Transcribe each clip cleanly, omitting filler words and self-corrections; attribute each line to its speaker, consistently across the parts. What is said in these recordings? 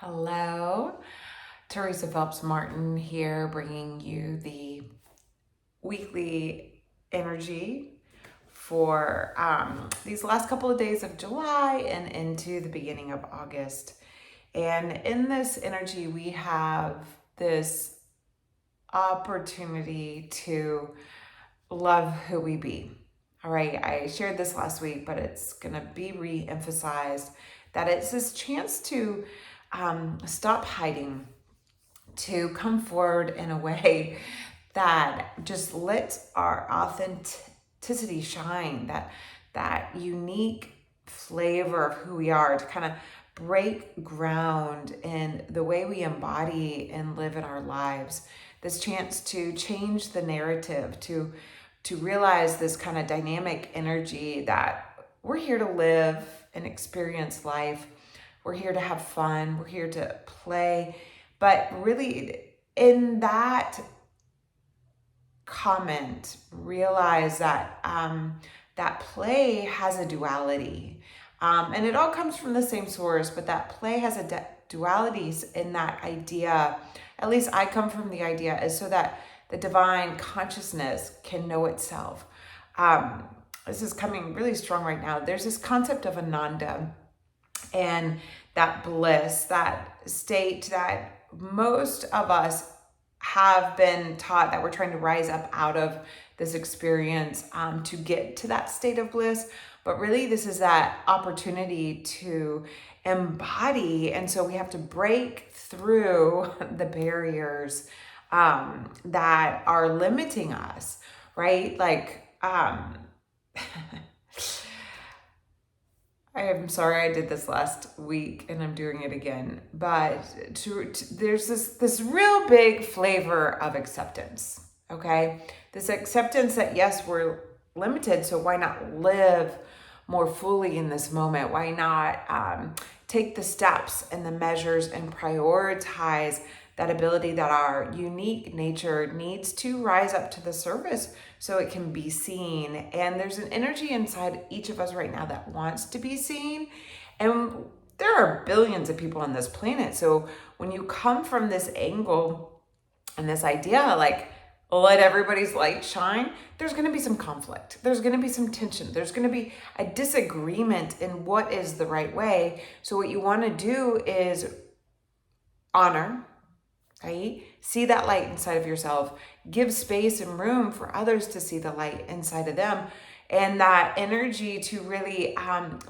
Speaker 1: Hello, Teresa Phelps Martin here, bringing you the weekly energy for these last couple of days of July and into the beginning of August. And in this energy, we have this opportunity to love who we be. All right, I shared this last week, but it's going to be re-emphasized that it's this chance to stop hiding, to come forward in a way that just lets our authenticity shine, that unique flavor of who we are, to kind of break ground in the way we embody and live in our lives. This chance to change the narrative, to realize this kind of dynamic energy that we're here to live and experience life. We're here to have fun. We're here to play. But really, in that comment, realize that that play has a duality. And it all comes from the same source, but that play has a dualities in that idea. At least I come from the idea is so that the divine consciousness can know itself. This is coming really strong right now. There's this concept of Ananda and that bliss, that state that most of us have been taught that we're trying to rise up out of this experience to get to that state of bliss. But really, this is that opportunity to embody. And so we have to break through the barriers that are limiting us, right? Like, I am sorry I did this last week and I'm doing it again, but there's this real big flavor of acceptance, okay? This acceptance that yes, we're limited, so why not live more fully in this moment? Why not take the steps and the measures and prioritize that ability that our unique nature needs to rise up to the surface so it can be seen. And there's an energy inside each of us right now that wants to be seen. And there are billions of people on this planet. So when you come from this angle and this idea, like, let everybody's light shine, there's going to be some conflict. There's going to be some tension. There's going to be a disagreement in what is the right way. So what you want to do is honor, right? See that light inside of yourself. Give space and room for others to see the light inside of them. And that energy to really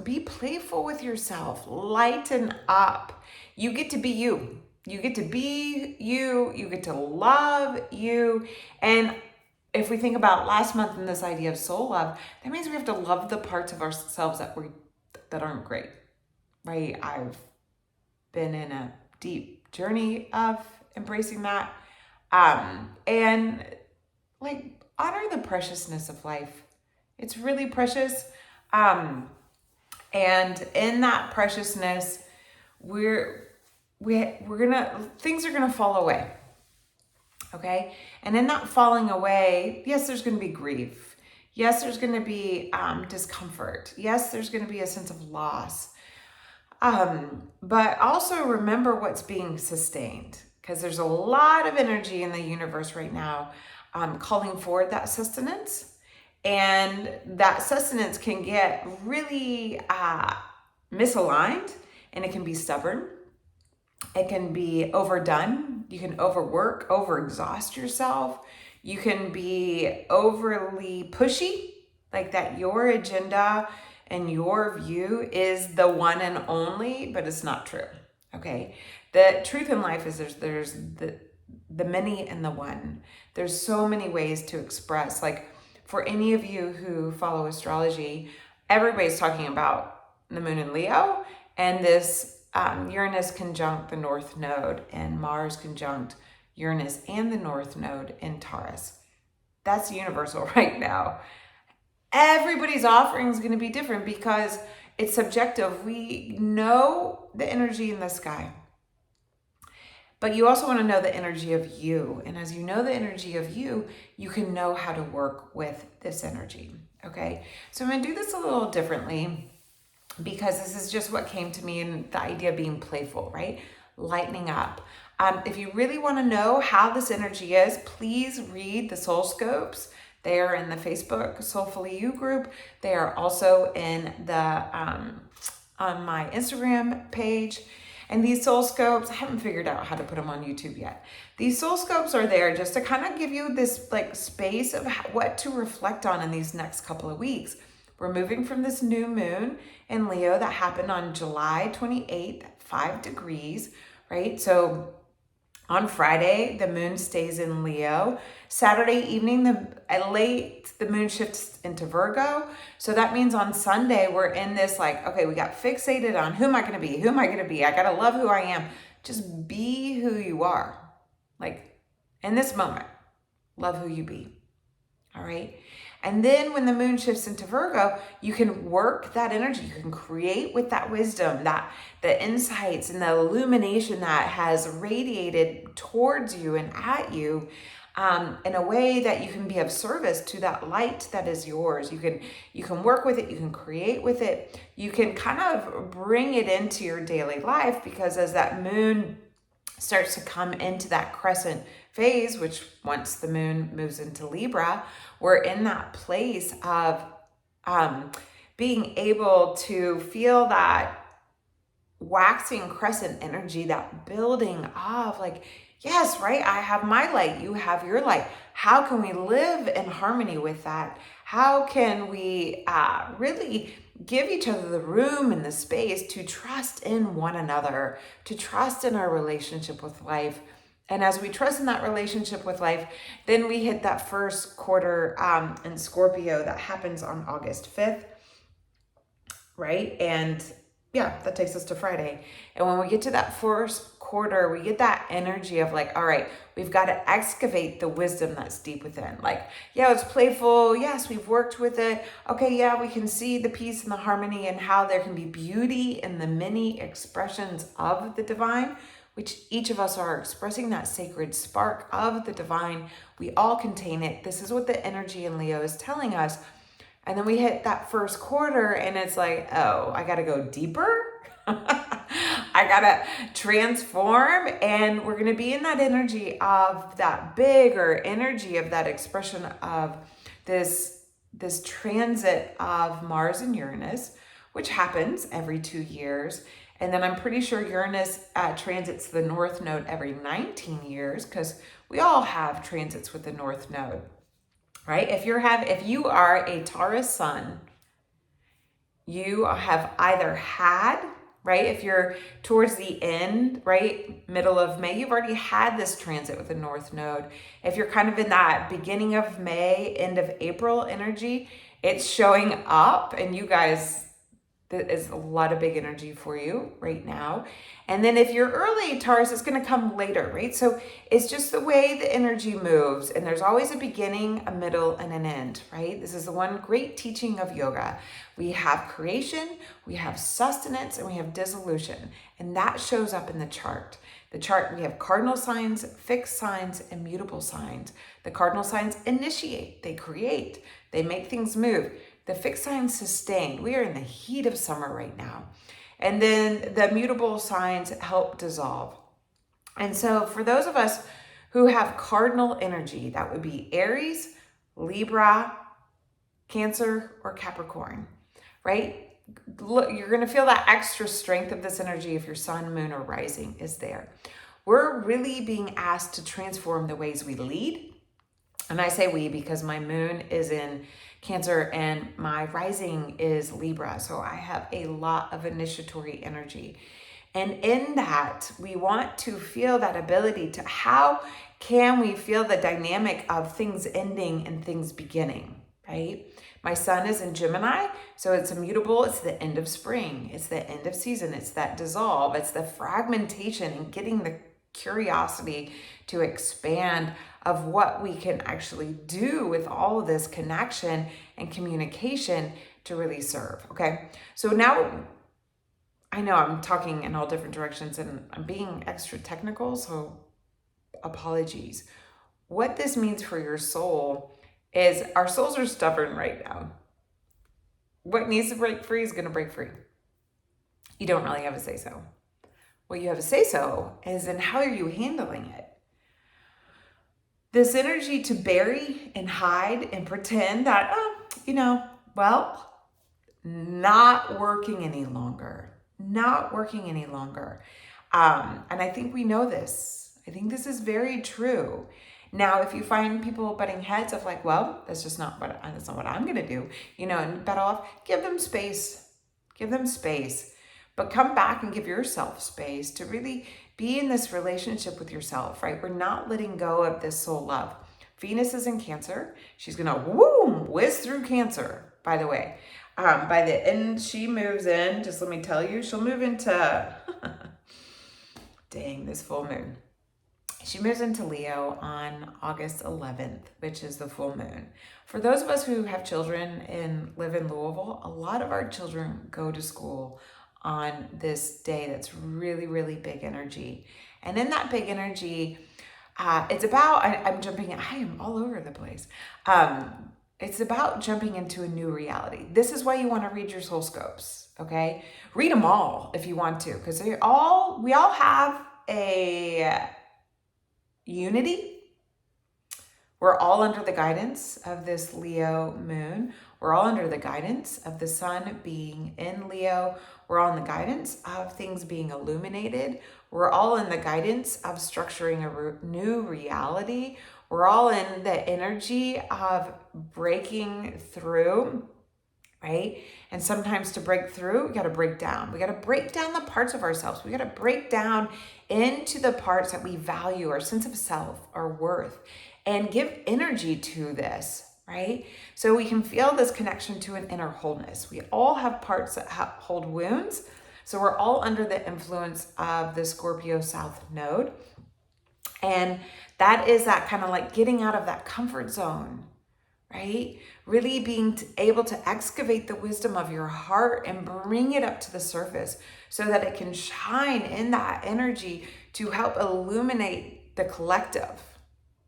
Speaker 1: be playful with yourself. Lighten up. You get to be you. You get to be you. You get to love you. And if we think about last month and this idea of soul love, that means we have to love the parts of ourselves that aren't great, right? I've been in a deep journey of embracing that, and like honor the preciousness of life. It's really precious, and in that preciousness, things are gonna fall away, okay? And in that falling away, yes, there's gonna be grief. Yes, there's gonna be discomfort. Yes, there's gonna be a sense of loss. But also remember what's being sustained, because there's a lot of energy in the universe right now calling forward that sustenance. And that sustenance can get really misaligned, and it can be stubborn. It can be overdone. You can overwork, overexhaust yourself. You can be overly pushy, like that your agenda and your view is the one and only, but it's not true, okay? The truth in life is there's the many and the one. There's so many ways to express. Like for any of you who follow astrology, everybody's talking about the moon in Leo and this Uranus conjunct the North Node and Mars conjunct Uranus and the North Node in Taurus. That's universal right now. Everybody's offering is going to be different because it's subjective. We know the energy in the sky, but you also want to know the energy of you. And as you know the energy of you, you can know how to work with this energy. Okay. So I'm going to do this a little differently because this is just what came to me, and the idea of being playful, right? lightening up. If you really want to know how this energy is, please read the soul scopes. They are in the Facebook Soulfully You group. They are also in the on my Instagram page. And these soul scopes, I haven't figured out how to put them on YouTube yet. These soul scopes are there just to kind of give you this like space of what to reflect on in these next couple of weeks. We're moving from this new moon in Leo that happened on July 28th, 5 degrees, right? So on Friday, the moon stays in Leo. Saturday evening, the moon shifts into Virgo. So that means on Sunday, we're in this like, okay, we got fixated on who am I going to be? Who am I going to be? I got to love who I am. Just be who you are. Like in this moment, love who you be. All right. And then when the moon shifts into Virgo, you can work that energy. You can create with that wisdom, that the insights and the illumination that has radiated towards you and at you in a way that you can be of service to that light that is yours. You can work with it. You can create with it. You can kind of bring it into your daily life, because as that moon starts to come into that crescent phase, which once the moon moves into Libra, we're in that place of being able to feel that waxing crescent energy, that building of like, yes, right, I have my light, you have your light. How can we live in harmony with that? How can we really give each other the room and the space to trust in one another, to trust in our relationship with life? And as we trust in that relationship with life, then we hit that first quarter in Scorpio that happens on August 5th, right? And yeah, that takes us to Friday. And when we get to that first quarter, we get that energy of like, all right, we've got to excavate the wisdom that's deep within. Like, yeah, it's playful. Yes, we've worked with it. Okay, yeah, we can see the peace and the harmony and how there can be beauty in the many expressions of the divine, which each of us are expressing that sacred spark of the divine. We all contain it. This is what the energy in Leo is telling us. And then we hit that first quarter and it's like, oh, I got to go deeper. I got to transform. And we're going to be in that energy of that bigger energy of that expression of this transit of Mars and Uranus, which happens every 2 years. And then I'm pretty sure Uranus transits the North Node every 19 years, because we all have transits with the North Node, right? If you are a Taurus sun, you have either had, right? If you're towards the end, right, middle of May, you've already had this transit with the North Node. If you're kind of in that beginning of May, end of April energy, it's showing up, and you guys, that is a lot of big energy for you right now. And then if you're early Taurus, it's going to come later, right? So it's just the way the energy moves. And there's always a beginning, a middle, and an end, right? This is the one great teaching of yoga. We have creation, we have sustenance, and we have dissolution. And that shows up in the chart. The chart, we have cardinal signs, fixed signs, and mutable signs. The cardinal signs initiate, they create, they make things move. The fixed signs sustain. We are in the heat of summer right now. And then the mutable signs help dissolve. And so for those of us who have cardinal energy, that would be Aries, Libra, Cancer, or Capricorn, right? Look, you're going to feel that extra strength of this energy if your sun, moon, or rising is there. We're really being asked to transform the ways we lead. And I say we because my moon is in Cancer and my rising is Libra. So I have a lot of initiatory energy. And in that, we want to feel that ability to, how can we feel the dynamic of things ending and things beginning, right? My sun is in Gemini, so it's immutable. It's the end of spring. It's the end of season. It's that dissolve. It's the fragmentation and getting the curiosity to expand of what we can actually do with all of this connection and communication to really serve, okay? So now, I know I'm talking in all different directions and I'm being extra technical, so apologies. What this means for your soul is our souls are stubborn right now. What needs to break free is going to break free. You don't really have a say-so. what you have a say-so is in how are you handling it. This energy to bury and hide and pretend that, not working any longer. Not working any longer. And I think we know this. I think this is very true. Now, if you find people butting heads of like, well, that's not what I'm going to do, and battle off, give them space. Give them space. But come back and give yourself space to really be in this relationship with yourself, right? We're not letting go of this soul love. Venus is in Cancer. She's going to whiz through Cancer, by the way. By the end, she moves in, just let me tell you, she'll move into, dang, this full moon. She moves into Leo on August 11th, which is the full moon. For those of us who have children and live in Louisville, a lot of our children go to school on this day that's really, really big energy. And in that big energy, it's about, I am all over the place. It's about jumping into a new reality. This is why you want to read your soul scopes, okay? Read them all if you want to, because we all have a unity. We're all under the guidance of this Leo moon. We're all under the guidance of the sun being in Leo. We're all in the guidance of things being illuminated. We're all in the guidance of structuring a new reality. We're all in the energy of breaking through, right? And sometimes to break through, we got to break down. We got to break down the parts of ourselves. We got to break down into the parts that we value, our sense of self, our worth, and give energy to this, right? So we can feel this connection to an inner wholeness. We all have parts that hold wounds. So we're all under the influence of the Scorpio South node. And that is that kind of like getting out of that comfort zone, right? Really being able to excavate the wisdom of your heart and bring it up to the surface so that it can shine in that energy to help illuminate the collective,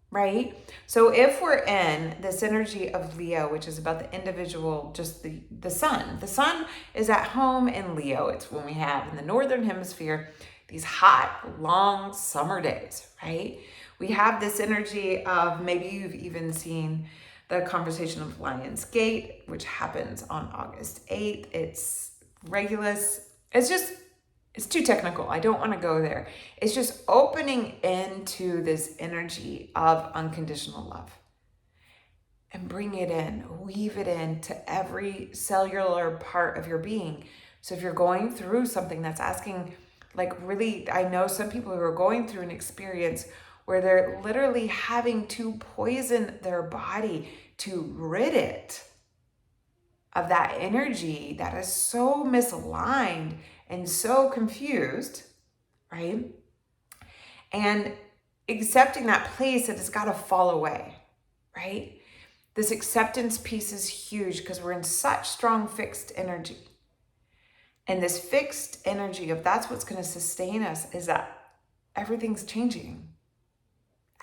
Speaker 1: right? So if we're in this energy of Leo, which is about the individual, just the sun. The sun is at home in Leo. It's when we have in the northern hemisphere these hot, long summer days, right? We have this energy of, maybe you've even seen the conversation of Lion's Gate, which happens on August 8th. It's Regulus. It's too technical. I don't want to go there. It's just opening into this energy of unconditional love and bring it in, weave it into every cellular part of your being. So if you're going through something that's asking, like really, I know some people who are going through an experience where they're literally having to poison their body to rid it of that energy that is so misaligned and so confused, right? And accepting that place that it's got to fall away, right? This acceptance piece is huge because we're in such strong fixed energy. And this fixed energy of that's what's going to sustain us is that everything's changing.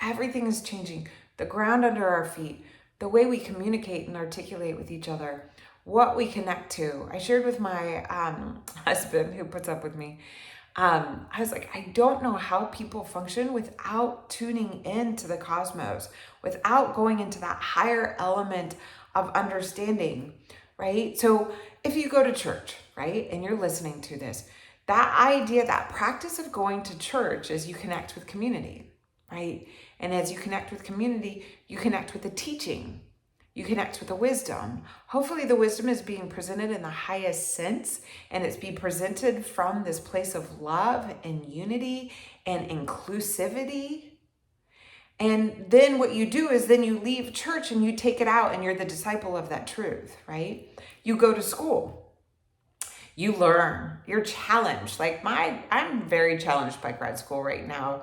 Speaker 1: Everything is changing. The ground under our feet, the way we communicate and articulate with each other, what we connect to. I shared with my husband who puts up with me. I was like, I don't know how people function without tuning into the cosmos, without going into that higher element of understanding, right? So if you go to church, right, and you're listening to this, that idea, that practice of going to church is you connect with community, right? And as you connect with community, you connect with the teaching. You connect with the wisdom. Hopefully the wisdom is being presented in the highest sense, and it's being presented from this place of love and unity and inclusivity. And then what you do is then you leave church and you take it out and you're the disciple of that truth, right? You go to school. You learn. You're challenged. Like I'm very challenged by grad school right now,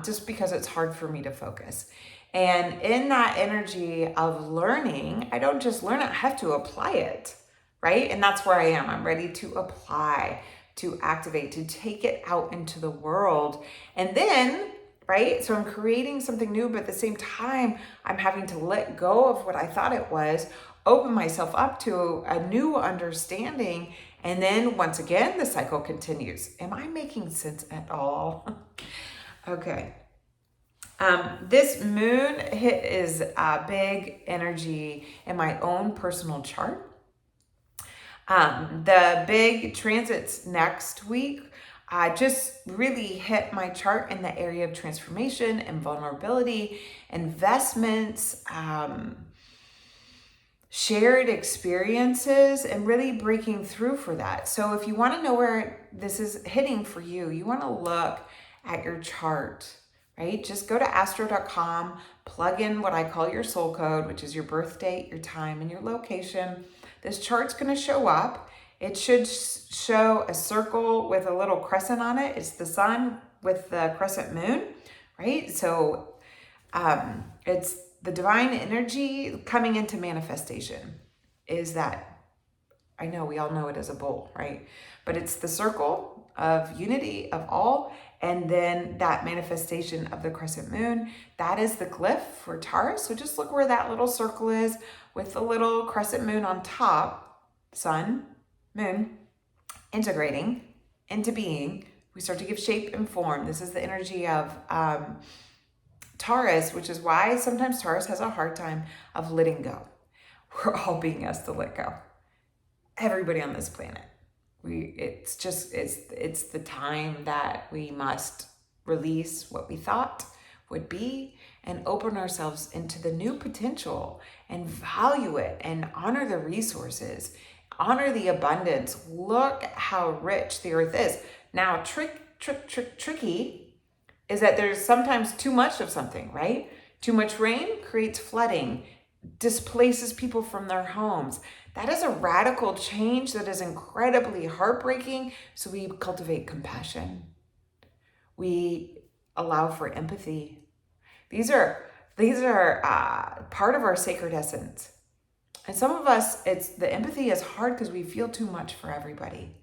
Speaker 1: just because it's hard for me to focus. And in that energy of learning, I don't just learn it, I have to apply it, right? And that's where I am. I'm ready to apply, to activate, to take it out into the world. And then, right? So I'm creating something new, but at the same time, I'm having to let go of what I thought it was, open myself up to a new understanding, And then once again, the cycle continues. Am I making sense at all? Okay. This moon hit is a big energy in my own personal chart. The big transits next week just really hit my chart in the area of transformation and vulnerability, investments, shared experiences, and really breaking through for that. So if you want to know where this is hitting for you, you want to look at your chart, right? Just go to astro.com, plug in what I call your soul code, which is your birth date, your time, and your location. This chart's going to show up. It should show a circle with a little crescent on it. It's the sun with the crescent moon, right? So it's the divine energy coming into manifestation. Is that, I know we all know it as a bull, right? But it's the circle of unity of all, and then that manifestation of the crescent moon. That is the glyph for Taurus. So just look where that little circle is with the little crescent moon on top, sun, moon, integrating into being. We start to give shape and form. This is the energy of Taurus, which is why sometimes Taurus has a hard time of letting go. We're all being asked to let go. Everybody on this planet. It's the time that we must release what we thought would be and open ourselves into the new potential and value it and honor the resources, honor the abundance. Look how rich the earth is. Now, tricky is that there's sometimes too much of something, right? Too much rain creates flooding, displaces people from their homes. That is a radical change that is incredibly heartbreaking. So we cultivate compassion. We allow for empathy. These are part of our sacred essence. And some of us, the empathy is hard because we feel too much for everybody.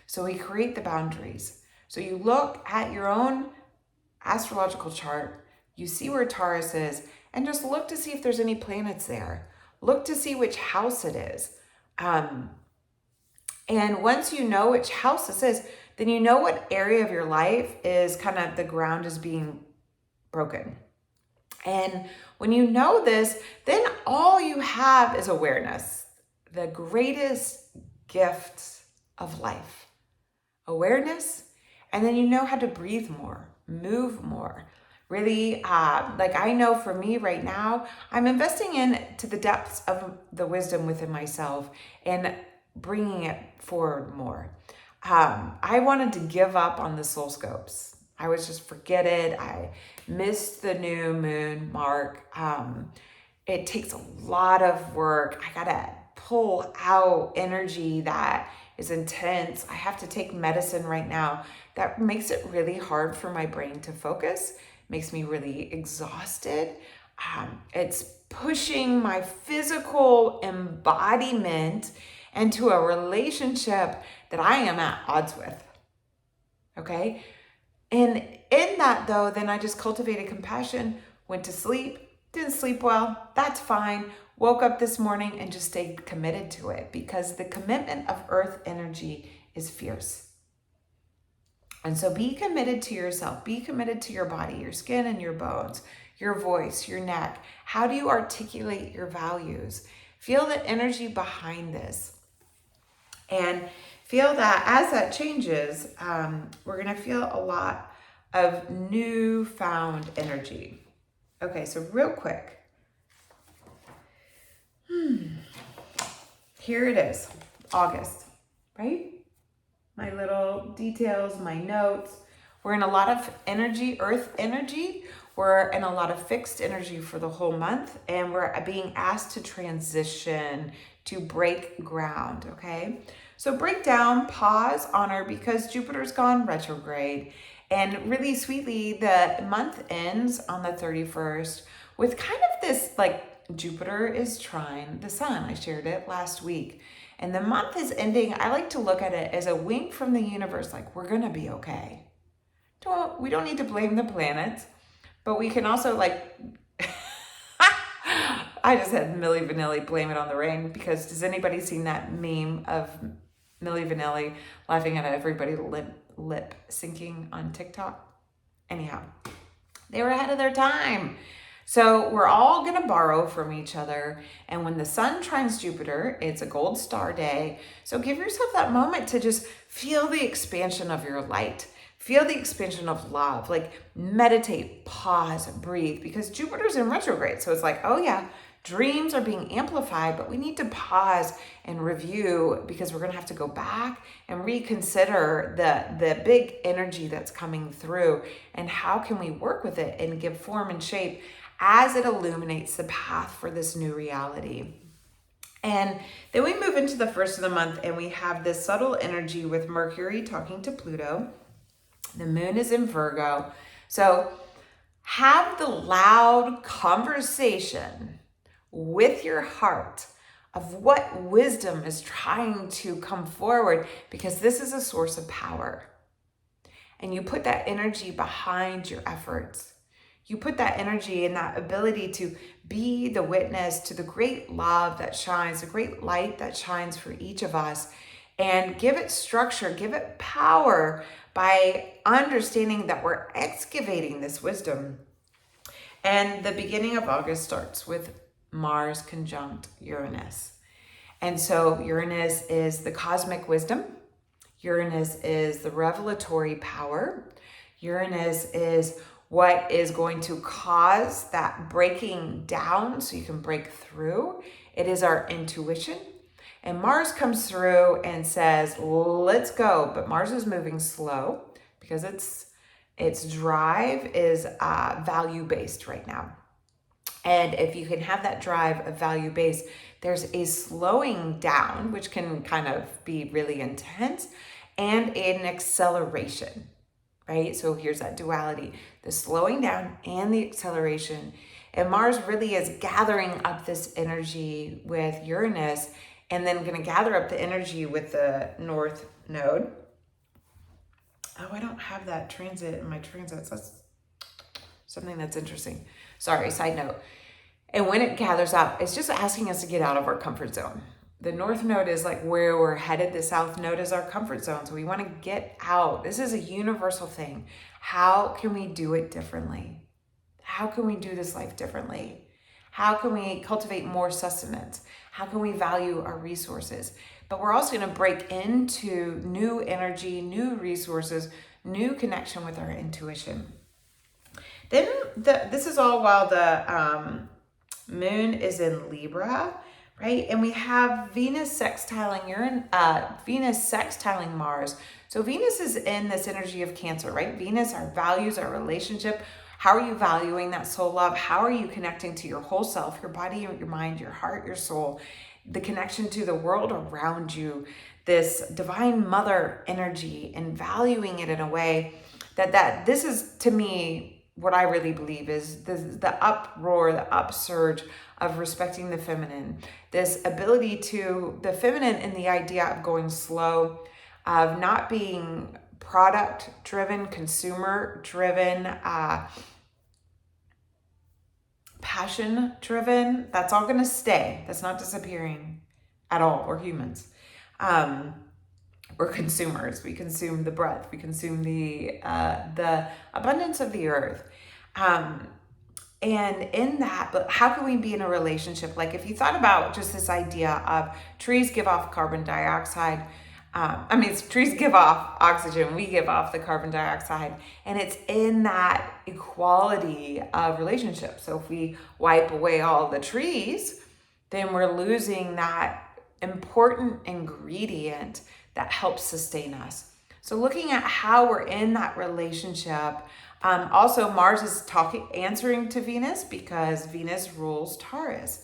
Speaker 1: So we create the boundaries. So you look at your own astrological chart, you see where Taurus is, and just look to see if there's any planets there. Look to see which house it is. And once you know which house this is, then you know what area of your life is kind of the ground is being broken. And when you know this, then all you have is awareness, the greatest gift of life. Awareness, and then you know how to breathe more, move more. Really, like I know for me right now, I'm investing into the depths of the wisdom within myself and bringing it forward more. I wanted to give up on the soul scopes. I was just forget it. I missed the new moon mark. It takes a lot of work. I gotta pull out energy that is intense. I have to take medicine right now. That makes it really hard for my brain to focus. Makes me really exhausted. It's pushing my physical embodiment into a relationship that I am at odds with. Okay? And in that though, then I just cultivated compassion, went to sleep, didn't sleep well, that's fine. Woke up this morning and just stayed committed to it because the commitment of earth energy is fierce. And so be committed to yourself, be committed to your body, your skin and your bones, your voice, your neck. How do you articulate your values? Feel the energy behind this. And feel that as that changes, we're gonna feel a lot of newfound energy. Okay, so real quick. Here it is, August, right? My little details, my notes. We're in a lot of energy, earth energy. We're in a lot of fixed energy for the whole month, and we're being asked to transition, to break ground, okay? So break down, pause, honor, because Jupiter's gone retrograde. And really sweetly, the month ends on the 31st with kind of this, like, Jupiter is trine the sun. I shared it last week. And the month is ending. I like to look at it as a wink from the universe, like, we're gonna be okay. We don't need to blame the planets, but we can also, like, I just had Milli Vanilli blame it on the rain, because does anybody seen that meme of Milli Vanilli laughing at everybody lip syncing on TikTok. Anyhow, they were ahead of their time. So we're all going to borrow from each other. And when the sun trines Jupiter, it's a gold star day. So give yourself that moment to just feel the expansion of your light. Feel the expansion of love. Like meditate, pause, breathe, because Jupiter's in retrograde. So it's like, oh yeah, dreams are being amplified, but we need to pause and review, because we're going to have to go back and reconsider the big energy that's coming through, and how can we work with it and give form and shape as it illuminates the path for this new reality. And then we move into the first of the month, and we have this subtle energy with Mercury talking to Pluto. The moon is in Virgo. So have the loud conversation with your heart of what wisdom is trying to come forward, because this is a source of power. And you put that energy behind your efforts. You put that energy and that ability to be the witness to the great love that shines, the great light that shines for each of us, and give it structure, give it power by understanding that we're excavating this wisdom. And the beginning of August starts with Mars conjunct Uranus. And so Uranus is the cosmic wisdom. Uranus is the revelatory power. Uranus is what is going to cause that breaking down so you can break through. It is our intuition. And Mars comes through and says, let's go. But Mars is moving slow because its drive is value-based right now. And if you can have that drive of value-based, there's a slowing down, which can kind of be really intense, and an acceleration, right? So here's that duality, the slowing down and the acceleration. And Mars really is gathering up this energy with Uranus, and then going to gather up the energy with the North Node. Oh, I don't have that transit in my transits. That's something that's interesting. Sorry, side note. And when it gathers up, it's just asking us to get out of our comfort zone. The North Node is like where we're headed. The South Node is our comfort zone. So we want to get out. This is a universal thing. How can we do it differently? How can we do this life differently? How can we cultivate more sustenance? How can we value our resources? But we're also going to break into new energy, new resources, new connection with our intuition. Then this is all while the moon is in Libra, right? And we have Venus sextiling Venus sextiling Mars. So Venus is in this energy of Cancer, right? Venus, our values, our relationship. How are you valuing that soul love? How are you connecting to your whole self, your body, your mind, your heart, your soul, the connection to the world around you, this divine mother energy, and valuing it in a way that this is, to me, what I really believe is the uproar, the upsurge of respecting the feminine, this ability to, the feminine in the idea of going slow, of not being product driven, consumer driven, passion driven. That's all going to stay. That's not disappearing at all. We're humans. We're consumers. We consume the breath. We consume the abundance of the earth. And in that, but how can we be in a relationship? Like if you thought about just this idea of trees give off carbon dioxide, trees give off oxygen, we give off the carbon dioxide, and it's in that equality of relationship. So if we wipe away all the trees, then we're losing that important ingredient that helps sustain us. So looking at how we're in that relationship. Also, Mars is answering to Venus because Venus rules Taurus.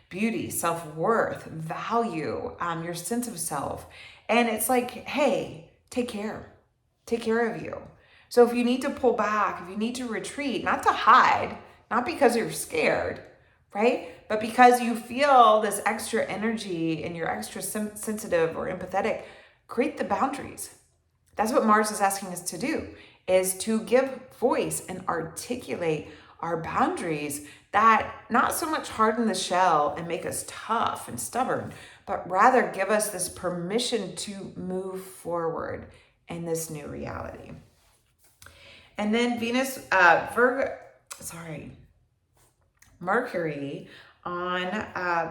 Speaker 1: Beauty, self-worth, value, your sense of self. And it's like, hey, take care of you. So if you need to pull back, if you need to retreat, not to hide, not because you're scared, right? But because you feel this extra energy and you're extra sensitive or empathetic, create the boundaries. That's what Mars is asking us to do, is to give voice and articulate our boundaries that not so much harden the shell and make us tough and stubborn, but rather give us this permission to move forward in this new reality. And then Mercury on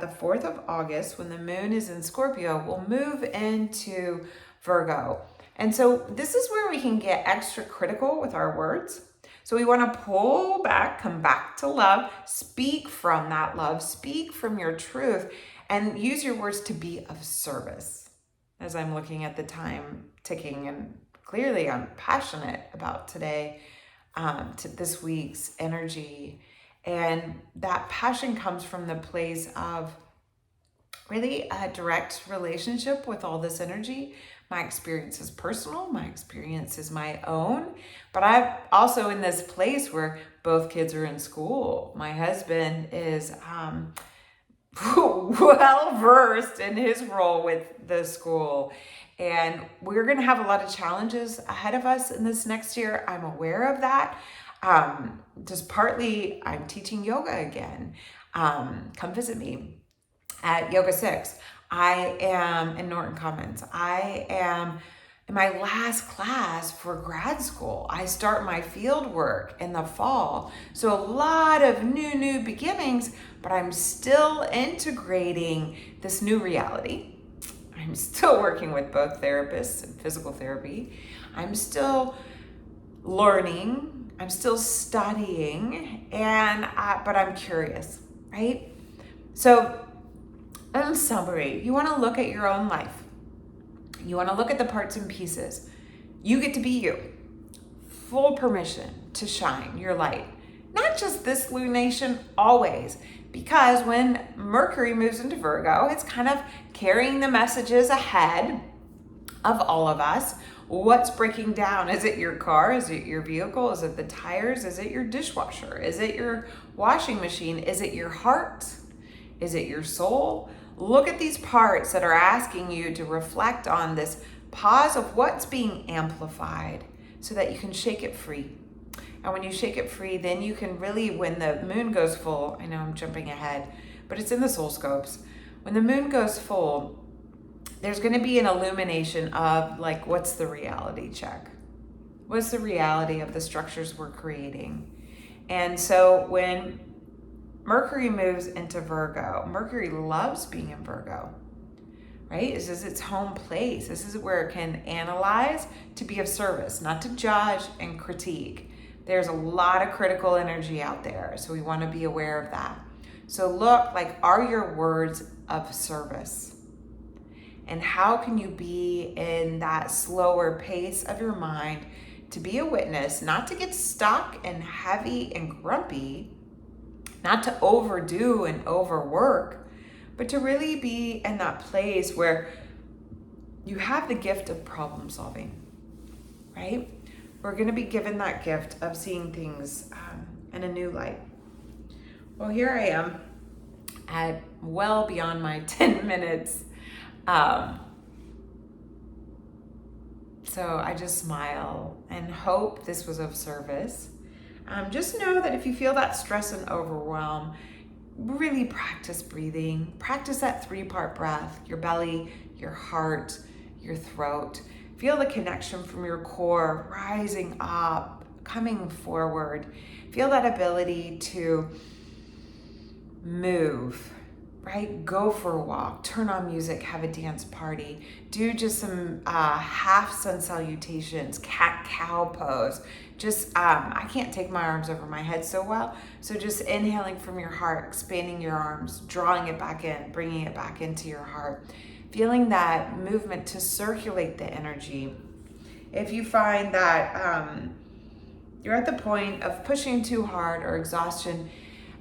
Speaker 1: the 4th of August, when the moon is in Scorpio, will move into Virgo. And so this is where we can get extra critical with our words. So we want to pull back, come back to love, speak from that love, speak from your truth, and use your words to be of service. As I'm looking at the time ticking, and clearly I'm passionate about today, to this week's energy. And that passion comes from the place of really a direct relationship with all this energy. My experience is personal, my experience is my own, but I'm also in this place where both kids are in school. My husband is well versed in his role with the school, and we're going to have a lot of challenges ahead of us in this next year. I'm aware of that. Just partly, I'm teaching yoga again. Come visit me at Yoga 6. I am in Norton Commons. I am in my last class for grad school. I start my field work in the fall. So a lot of new beginnings, but I'm still integrating this new reality. I'm still working with both therapists and physical therapy. I'm still learning. I'm still studying, but I'm curious, right? So, in summary, you want to look at your own life. You want to look at the parts and pieces. You get to be you. Full permission to shine your light. Not just this lunation, always. Because when Mercury moves into Virgo, it's kind of carrying the messages ahead of all of us. What's breaking down? Is it your car? Is it your vehicle? Is it the tires? Is it your dishwasher? Is it your washing machine? Is it your heart? Is it your soul? Look at these parts that are asking you to reflect on this pause of what's being amplified so that you can shake it free. And when you shake it free, then you can really, when the moon goes full, I know I'm jumping ahead, but it's in the soul scopes. When the moon goes full, there's going to be an illumination of like, what's the reality check? What's the reality of the structures we're creating? And so when Mercury moves into Virgo, Mercury loves being in Virgo, right? This is its home place. This is where it can analyze to be of service, not to judge and critique. There's a lot of critical energy out there, so we want to be aware of that. So look, like, are your words of service? And how can you be in that slower pace of your mind to be a witness, not to get stuck and heavy and grumpy, not to overdo and overwork, but to really be in that place where you have the gift of problem solving, right? We're going to be given that gift of seeing things in a new light. Well, here I am at well beyond my 10 minutes. So I just smile and hope this was of service. Just know that if you feel that stress and overwhelm, really practice breathing. Practice that 3-part breath, your belly, your heart, your throat. Feel the connection from your core rising up, coming forward. Feel that ability to move, right? Go for a walk, turn on music, have a dance party, do just some half sun salutations, cat-cow pose. Just, I can't take my arms over my head so well. So just inhaling from your heart, expanding your arms, drawing it back in, bringing it back into your heart. Feeling that movement to circulate the energy. If you find that you're at the point of pushing too hard or exhaustion,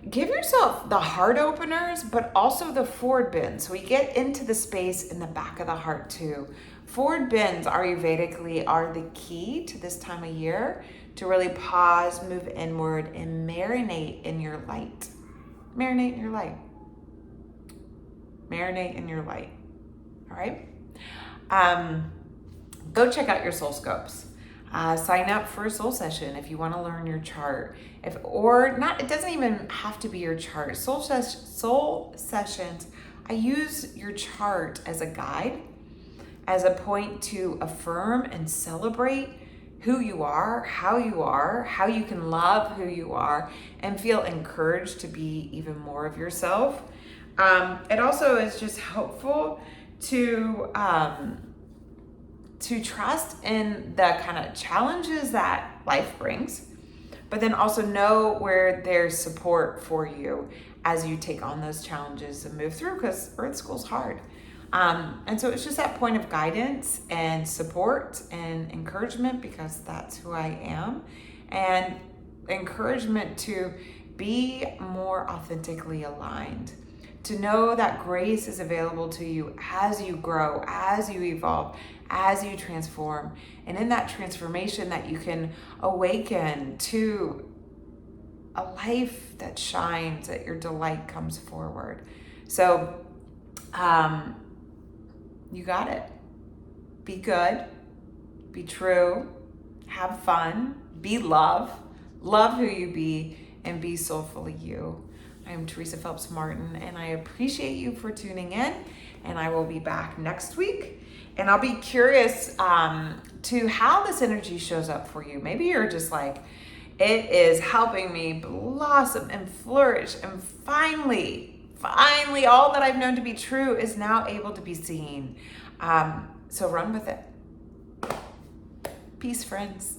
Speaker 1: give yourself the heart openers, but also the forward bends. So we get into the space in the back of the heart too. Forward bends, Ayurvedically, are the key to this time of year to really pause, move inward, and marinate in your light. Marinate in your light. Marinate in your light. All right? Go check out your soul scopes. Sign up for a soul session if you want to learn your chart. It doesn't even have to be your chart. Soul sessions, I use your chart as a guide, as a point to affirm and celebrate who you are, how you can love who you are, and feel encouraged to be even more of yourself. It also is just helpful to trust in the kind of challenges that life brings, but then also know where there's support for you as you take on those challenges and move through, because Earth School's hard. And so it's just that point of guidance and support and encouragement, because that's who I am, and encouragement to be more authentically aligned, to know that grace is available to you as you grow, as you evolve, as you transform. And in that transformation, that you can awaken to a life that shines, that your delight comes forward. So, you got it. Be good, be true, have fun, be love who you be, and be soulfully you. I am Teresa Phelps Martin, and I appreciate you for tuning in, and I will be back next week. And I'll be curious to how this energy shows up for you. Maybe you're just like, it is helping me blossom and flourish, and finally, all that I've known to be true is now able to be seen. So run with it. Peace, friends.